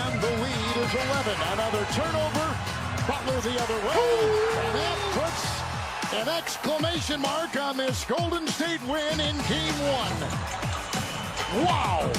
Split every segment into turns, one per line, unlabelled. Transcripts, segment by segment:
and the lead is 11. Another turnover. Butler the other way. And that puts an exclamation mark on this Golden State win in Game 1. Wow.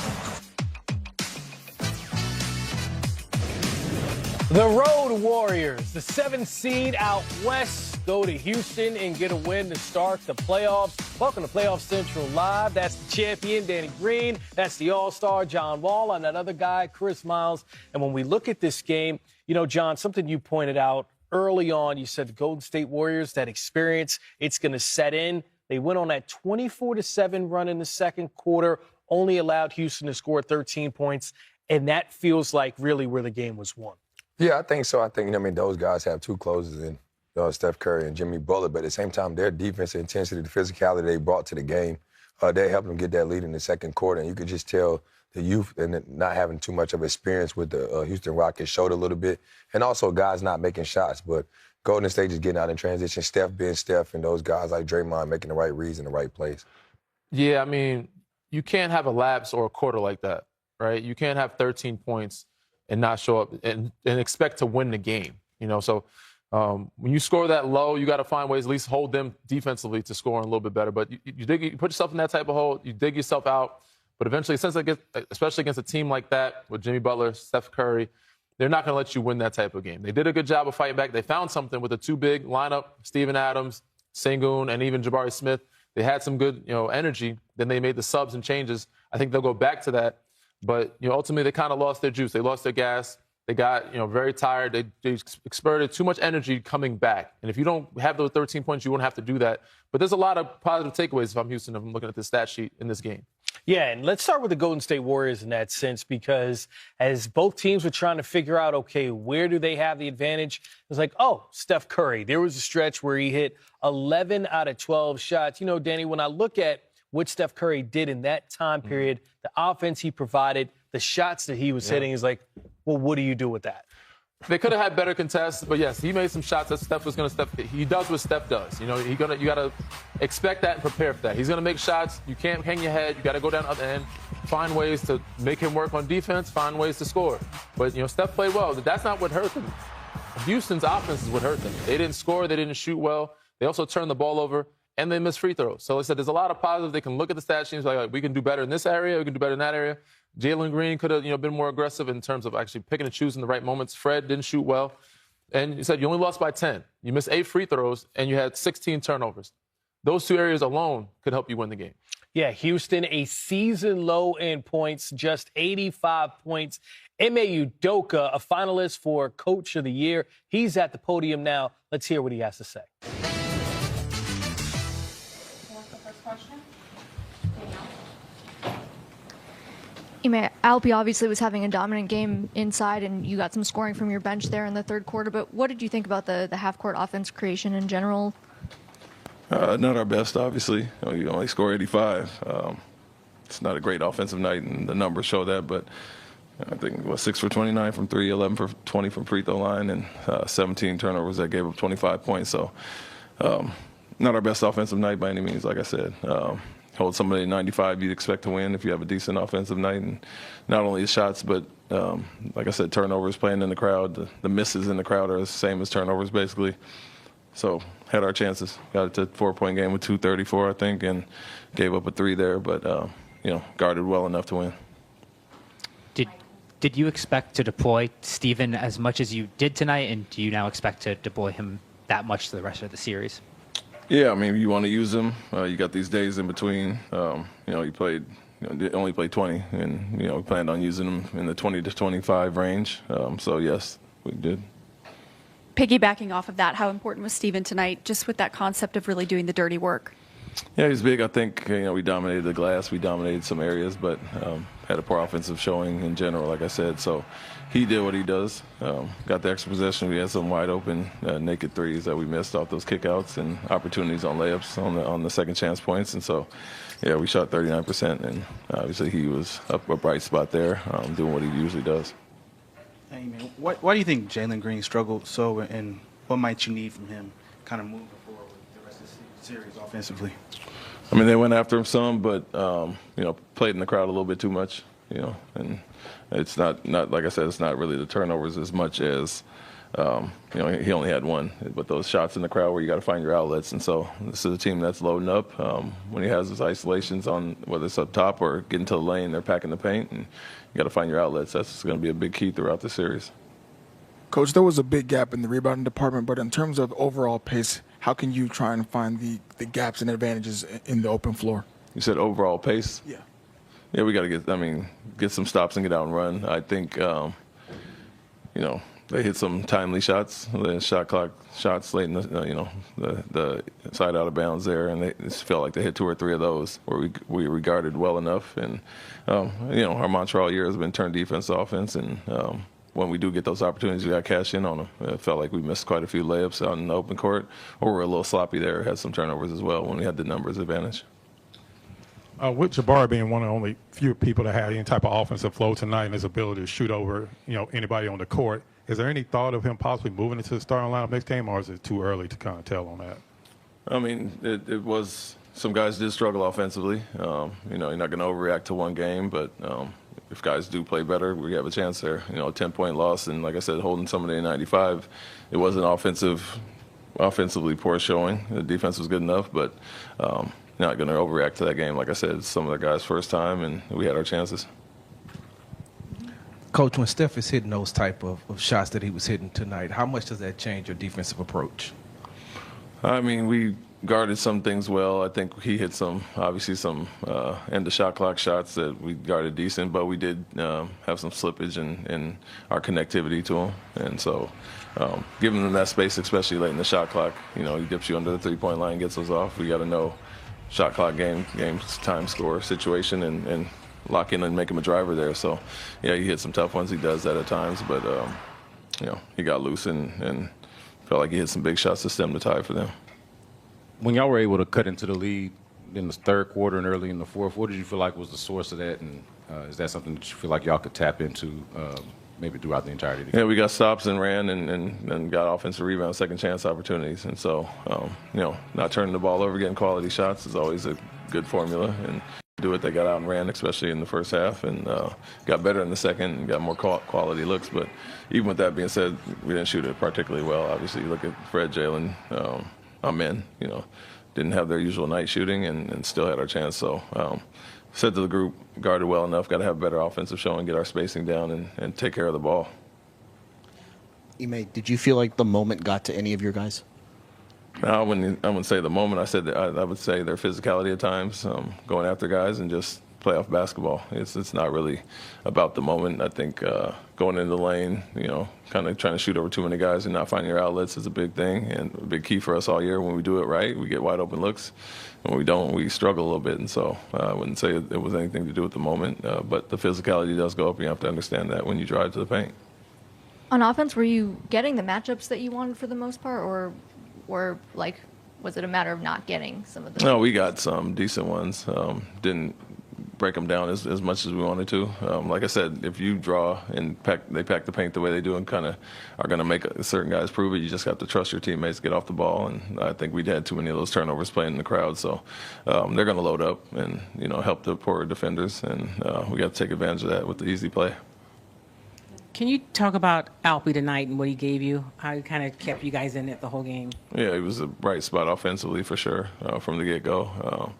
The Road Warriors, the 7th seed out west, go to Houston and get a win to start the playoffs. Welcome to Playoff Central Live. That's the champion, Danny Green. That's the all-star, John Wall, and that other guy, Chris Miles. And when we look at this game, you know, John, something you pointed out early on, you said the Golden State Warriors, that experience, it's going to set in. They went on that 24-7 run in the second quarter, only allowed Houston to score 13 points, and that feels like really where the game was won.
Yeah, I think so. I think, those guys have two closers in Steph Curry and Jimmy Butler, but at the same time, their defensive intensity, the physicality they brought to the game, they helped them get that lead in the second quarter. And you could just tell the youth and not having too much of experience with the Houston Rockets showed a little bit. And also guys not making shots, but Golden State just getting out in transition, Steph being Steph, and those guys like Draymond making the right reads in the right place.
Yeah, I mean, you can't have a lapse or a quarter like that, right? You can't have 13 points and not show up and expect to win the game, So when you score that low, you got to find ways at least hold them defensively to score a little bit better. But you put yourself in that type of hole, you dig yourself out. But eventually, especially against a team like that with Jimmy Butler, Steph Curry, they're not going to let you win that type of game. They did a good job of fighting back. They found something with the two big lineup, Steven Adams, Sengun, and even Jabari Smith. They had some good, energy. Then they made the subs and changes. I think they'll go back to that. But, ultimately, they kind of lost their juice. They lost their gas. They got, very tired. They exerted too much energy coming back. And if you don't have those 13 points, you won't have to do that. But there's a lot of positive takeaways if I'm Houston, if I'm looking at the stat sheet in this game.
Yeah, and let's start with the Golden State Warriors in that sense, because as both teams were trying to figure out, okay, where do they have the advantage? It was like, oh, Steph Curry. There was a stretch where he hit 11 out of 12 shots. Danny, when I look at what Steph Curry did in that time period, the offense he provided, the shots that he was hitting, is like, well, what do you do with that?
They could have had better contests, but yes, he made some shots that Steph was going to step. He does what Steph does. You got to expect that and prepare for that. He's going to make shots. You can't hang your head. You got to go down the other end, find ways to make him work on defense, find ways to score. But, Steph played well. That's not what hurt them. Houston's offense is what hurt them. They didn't score. They didn't shoot well. They also turned the ball over, and they missed free throws. So like I said, there's a lot of positives. They can look at the stat sheets like, we can do better in this area. We can do better in that area. Jalen Green could have, been more aggressive in terms of actually picking and choosing the right moments. Fred didn't shoot well. And you said you only lost by 10. You missed 8 free throws, and you had 16 turnovers. Those two areas alone could help you win the game.
Yeah, Houston, a season low in points, just 85 points. Ime Udoka, a finalist for Coach of the Year. He's at the podium now. Let's hear what he has to say.
What's the first question?
Alpi obviously was having a dominant game inside, and you got some scoring from your bench there in the third quarter. But what did you think about the half-court offense creation in general?
Not our best, obviously. You only score 85. It's not a great offensive night, and the numbers show that. But I think 6 for 29 from 3, 11 for 20 from free throw line, and 17 turnovers that gave up 25 points. So not our best offensive night by any means, like I said. Hold somebody at 95, you'd expect to win if you have a decent offensive night. And not only the shots, but like I said, turnovers, playing in the crowd. The misses in the crowd are the same as turnovers, basically. So had our chances. Got it to a 4-point game with 2:34, I think, and gave up a 3 there, but, guarded well enough to win.
Did you expect to deploy Steven as much as you did tonight, and do you now expect to deploy him that much to the rest of the series?
Yeah, you want to use him. You got these days in between. He only played 20, and we planned on using him in the 20 to 25 range. So yes, we did.
Piggybacking off of that, how important was Steven tonight, just with that concept of really doing the dirty work?
Yeah, he's big. I think we dominated the glass, we dominated some areas, but had a poor offensive showing in general, like I said. So he did what he does. Got the extra possession. We had some wide open naked threes that we missed off those kickouts and opportunities on layups on the second chance points. And so, yeah, we shot 39%, and obviously he was up a bright spot there, doing what he usually does.
Hey, man, why do you think Jalen Green struggled so, and what might you need from him kind of moving forward with the rest of the series offensively?
They went after him some, but, played in the crowd a little bit too much. and it's not like I said, it's not really the turnovers as much as he only had one, but those shots in the crowd where you got to find your outlets. And so this is a team that's loading up. When he has his isolations on, whether it's up top or getting to the lane, they're packing the paint, and you got to find your outlets. That's going to be a big key throughout the series.
Coach, there was a big gap in the rebounding department, but in terms of overall pace, how can you try and find the gaps and advantages in the open floor?
You said overall pace?
Yeah.
Yeah, we got to get some stops and get out and run. I think, they hit some timely shots, the shot clock shots late in the side out of bounds there, and it felt like they hit 2 or 3 of those where we regarded well enough. And, our mantra all year has been turn defense to offense, and when we do get those opportunities, we got to cash in on them. It felt like we missed quite a few layups out in the open court, or we're a little sloppy there, had some turnovers as well when we had the numbers advantage.
With Jabari being one of the only few people that had any type of offensive flow tonight and his ability to shoot over, anybody on the court, is there any thought of him possibly moving into the starting lineup next game, or is it too early to kind of tell on that?
I mean, it was some guys did struggle offensively. You're not going to overreact to one game, but if guys do play better, we have a chance there. A 10-point loss, and like I said, holding somebody in 95, it was an offensively poor showing. The defense was good enough, but not going to overreact to that game. Like I said, it's some of the guys' first time, and we had our chances.
Coach, when Steph is hitting those type of shots that he was hitting tonight, how much does that change your defensive approach?
I mean, we guarded some things well. I think he hit some end of shot clock shots that we guarded decent, but we did have some slippage in our connectivity to him. And so giving them that space, especially late in the shot clock, he dips you under the three-point line, gets us off. We got to know shot clock game time score situation and lock in and make him a driver there. So, yeah, he hit some tough ones. He does that at times, but, he got loose and felt like he hit some big shots to stem the tide for them.
When y'all were able to cut into the lead in the third quarter and early in the fourth, what did you feel like was the source of that? And is that something that you feel like y'all could tap into maybe throughout the entirety of the game?
Yeah, we got stops and ran and got offensive rebound, second chance opportunities. And so, not turning the ball over, getting quality shots is always a good formula. And do it, they got out and ran, especially in the first half, and got better in the second and got more quality looks. But even with that being said, we didn't shoot it particularly well. Obviously, you look at Fred, Jalen, Amen, didn't have their usual night shooting and still had our chance. So said to the group, guarded well enough, got to have better offensive showing, get our spacing down and take care of the ball.
Ime, did you feel like the moment got to any of your guys?
No, I wouldn't say the moment. I would say their physicality at times, going after guys and just playoff basketball. It's not really about the moment. I think going into the lane, kind of trying to shoot over too many guys and not finding your outlets is a big thing and a big key for us all year. When we do it right, we get wide open looks. When we don't, we struggle a little bit. And so I wouldn't say it was anything to do with the moment, but the physicality does go up. You have to understand that when you drive to the paint.
On offense, were you getting the matchups that you wanted for the most part, or was it a matter of not getting some of them?
No, we got some decent ones. Didn't break them down as much as we wanted to. Like I said, if you draw and they pack the paint the way they do and kind of are going to make certain guys prove it, you just have to trust your teammates to get off the ball. And I think we'd had too many of those turnovers playing in the crowd. So they're going to load up and, help the poorer defenders. And we got to take advantage of that with the easy play.
Can you talk about Alpi tonight and what he gave you? How he kind of kept you guys in it the whole game?
Yeah, he was a bright spot offensively for sure from the get-go.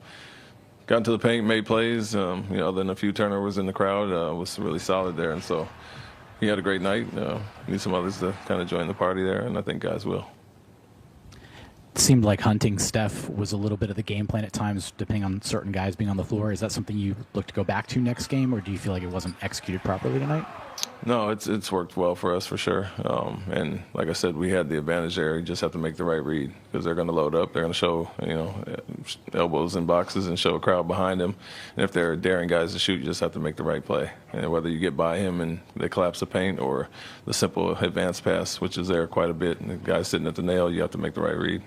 Got into the paint, made plays. Then a few turnovers in the crowd was really solid there. And so he had a great night. Need some others to kind of join the party there, and I think guys will.
It seemed like hunting Steph was a little bit of the game plan at times, depending on certain guys being on the floor. Is that something you look to go back to next game, or do you feel like it wasn't executed properly tonight?
No, it's worked well for us for sure. And like I said, we had the advantage there. You just have to make the right read because they're going to load up. They're going to show, elbows in boxes and show a crowd behind them. And if they're daring guys to shoot, you just have to make the right play. And whether you get by him and they collapse the paint or the simple advance pass, which is there quite a bit, and the guy's sitting at the nail, you have to make the right read.